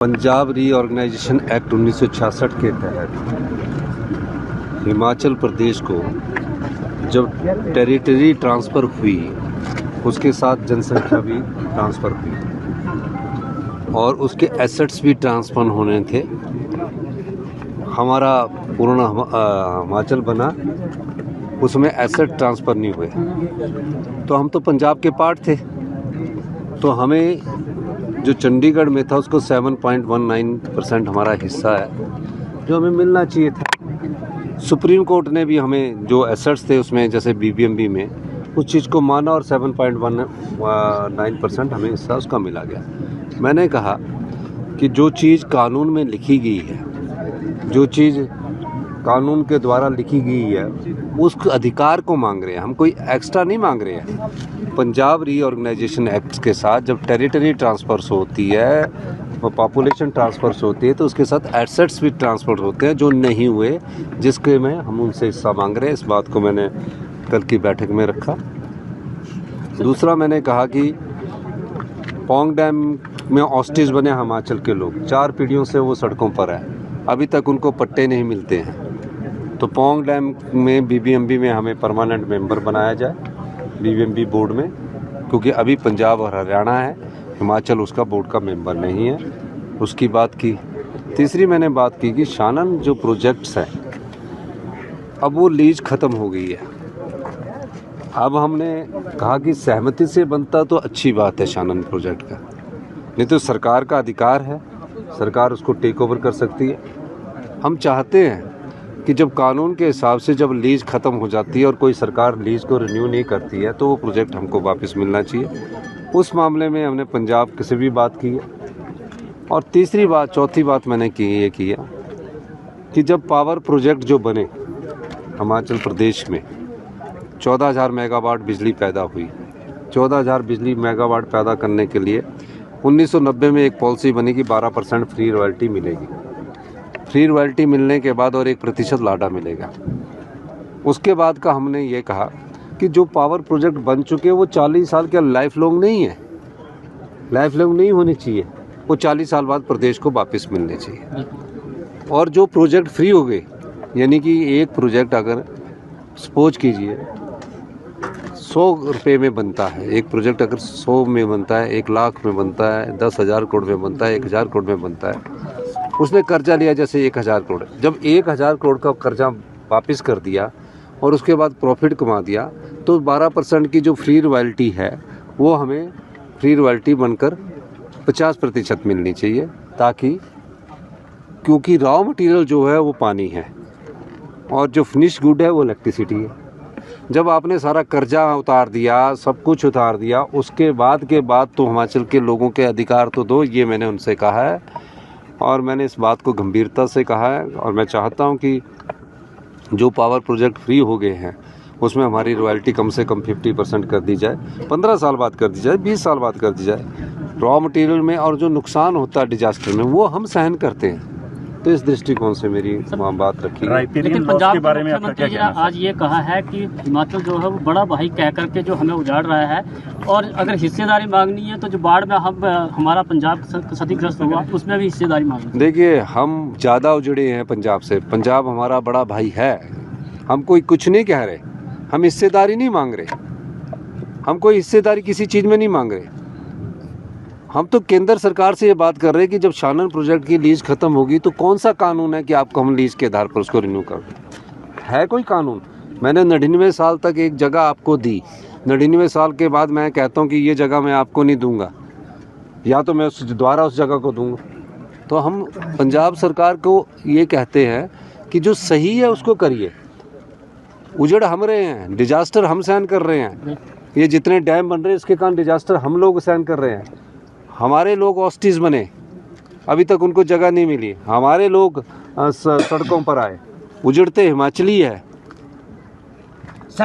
Punjab reorganisation act 1966 के तहत हिमाचल प्रदेश को जब टेरिटरी ट्रांसफ़र हुई, उसके साथ जनसंख्या भी ट्रांसफ़र हुई और उसके एसेट्स भी ट्रांसफ़र होने थे। हमारा पूर्ण हिमाचल बना, उसमें एसेट ट्रांसफ़र नहीं हुए, तो हम तो पंजाब के पार्ट थे, तो हमें जो चंडीगढ़ में था उसको 7.19% हमारा हिस्सा है जो हमें मिलना चाहिए था। सुप्रीम कोर्ट ने भी हमें जो एसेट्स थे उसमें जैसे बीबीएमबी में उस चीज़ को माना और 7.19% हमें हिस्सा उसका मिला गया। मैंने कहा कि जो चीज़ कानून में लिखी गई है, जो चीज़ कानून के द्वारा लिखी गई है, उस अधिकार को मांग रहे हैं, हम कोई एक्स्ट्रा नहीं मांग रहे हैं। पंजाब रीऑर्गेनाइजेशन एक्ट के साथ जब टेरिटरी ट्रांसफ़र्स होती है, पॉपुलेशन ट्रांसफ़र्स होती है, तो उसके साथ एसेट्स भी ट्रांसफ़र होते हैं जो नहीं हुए, जिसके में हम उनसे हिस्सा मांग रहे हैं। इस बात को मैंने कल की बैठक में रखा। दूसरा, मैंने कहा कि पौंग डैम में ऑस्टिज बने हिमाचल के लोग, 4 पीढ़ियों से वो सड़कों पर है, अभी तक उनको पट्टे नहीं मिलते हैं। तो पौंग डैम में बीबीएमबी में हमें परमानेंट मेंबर बनाया जाए, बीबीएमबी बोर्ड में, क्योंकि अभी पंजाब और हरियाणा है, हिमाचल उसका बोर्ड का मेंबर नहीं है। उसकी बात की। तीसरी मैंने बात की कि शानन जो प्रोजेक्ट्स हैं, अब वो लीज ख़त्म हो गई है। अब हमने कहा कि सहमति से बनता तो अच्छी बात है शानन प्रोजेक्ट का, नहीं तो सरकार का अधिकार है, सरकार उसको टेक ओवर कर सकती है। हम चाहते हैं कि जब कानून के हिसाब से जब लीज ख़त्म हो जाती है और कोई सरकार लीज को रिन्यू नहीं करती है, तो वो प्रोजेक्ट हमको वापस मिलना चाहिए। उस मामले में हमने पंजाब से भी बात की है। और तीसरी बात, चौथी बात मैंने ये की है कि जब पावर प्रोजेक्ट जो बने हिमाचल प्रदेश में, 14,000 मेगावाट बिजली पैदा हुई। 14,000 बिजली मेगावाट पैदा करने के लिए 1990 में एक पॉलिसी बनी कि 12% फ्री रॉयल्टी मिलेगी। फ्री रॉयल्टी मिलने के बाद और 1% लाडा मिलेगा। उसके बाद का हमने ये कहा कि जो पावर प्रोजेक्ट बन चुके हैं वो 40 साल के लाइफ लॉन्ग नहीं है, लाइफ लॉन्ग नहीं होनी चाहिए, वो 40 साल बाद प्रदेश को वापस मिलने चाहिए। और जो प्रोजेक्ट फ्री हो गए, यानी कि एक प्रोजेक्ट अगर सपोज कीजिए 100 रुपये में बनता है, एक प्रोजेक्ट अगर 100 में बनता है, 1 लाख में बनता है, 10,000 करोड़ में बनता है, 1,000 करोड़ में बनता है, उसने कर्जा लिया जैसे 1,000 करोड़, जब 1,000 करोड़ का कर्जा वापस कर दिया और उसके बाद प्रॉफिट कमा दिया, तो 12% की जो फ्री रॉयल्टी है वो हमें फ्री रॉयल्टी बनकर 50% मिलनी चाहिए, ताकि क्योंकि रॉ मटेरियल जो है वो पानी है और जो फिनिश गुड है वो इलेक्ट्रिसिटी है। जब आपने सारा कर्जा उतार दिया, सब कुछ उतार दिया, उसके बाद तो हिमाचल के लोगों के अधिकार तो दो, ये मैंने उनसे कहा है और मैंने इस बात को गंभीरता से कहा है। और मैं चाहता हूं कि जो पावर प्रोजेक्ट फ्री हो गए हैं उसमें हमारी रॉयल्टी कम से कम 50% कर दी जाए, 15 साल बाद कर दी जाए, 20 साल बाद कर दी जाए। रॉ मटेरियल में और जो नुकसान होता है डिजास्टर में वो हम सहन करते हैं। तो इस दृष्टिकोण से मेरी वहाँ बात रखी है। लेकिन पंजाब के बारे में आपका क्या कहना है? आज ये कहा है कि हिमाचल जो है वो बड़ा भाई कह करके जो हमें उजाड़ रहा है, और अगर हिस्सेदारी मांगनी है तो जो बाढ़ में हमारा पंजाब क्षतिग्रस्त हुआ उसमें भी हिस्सेदारी मांगनी। देखिए, हम ज़्यादा उजड़े हैं पंजाब से, पंजाब हमारा बड़ा भाई है, हम कोई कुछ नहीं कह रहे, हम हिस्सेदारी नहीं मांग रहे, हम कोई हिस्सेदारी किसी चीज़ में नहीं मांग रहे। हम तो केंद्र सरकार से ये बात कर रहे हैं कि जब शानन प्रोजेक्ट की लीज ख़त्म होगी तो कौन सा कानून है कि आपको हम लीज के आधार पर उसको रिन्यू कर दें? है कोई कानून? मैंने 99 साल तक एक जगह आपको दी, 99 साल के बाद मैं कहता हूँ कि ये जगह मैं आपको नहीं दूंगा, या तो मैं दोबारा उस जगह को दूंगा। तो हम पंजाब सरकार को ये कहते हैं कि जो सही है उसको करिए। उजड़ हम रहे हैं, डिजास्टर हम सहन कर रहे हैं, ये जितने डैम बन रहे हैं इसके कारण डिजास्टर हम लोग सहन कर रहे हैं। हमारे लोग ऑस्टिज बने, अभी तक उनको जगह नहीं मिली, हमारे लोग सड़कों पर आए, उजड़ते हिमाचली है।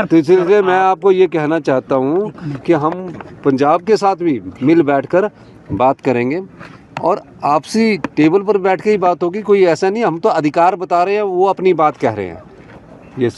तो इसलिए मैं आपको ये कहना चाहता हूँ कि हम पंजाब के साथ भी मिल बैठकर बात करेंगे और आपसी टेबल पर बैठ के ही बात होगी। कोई ऐसा नहीं हम तो अधिकार बता रहे हैं, वो अपनी बात कह रहे हैं। ये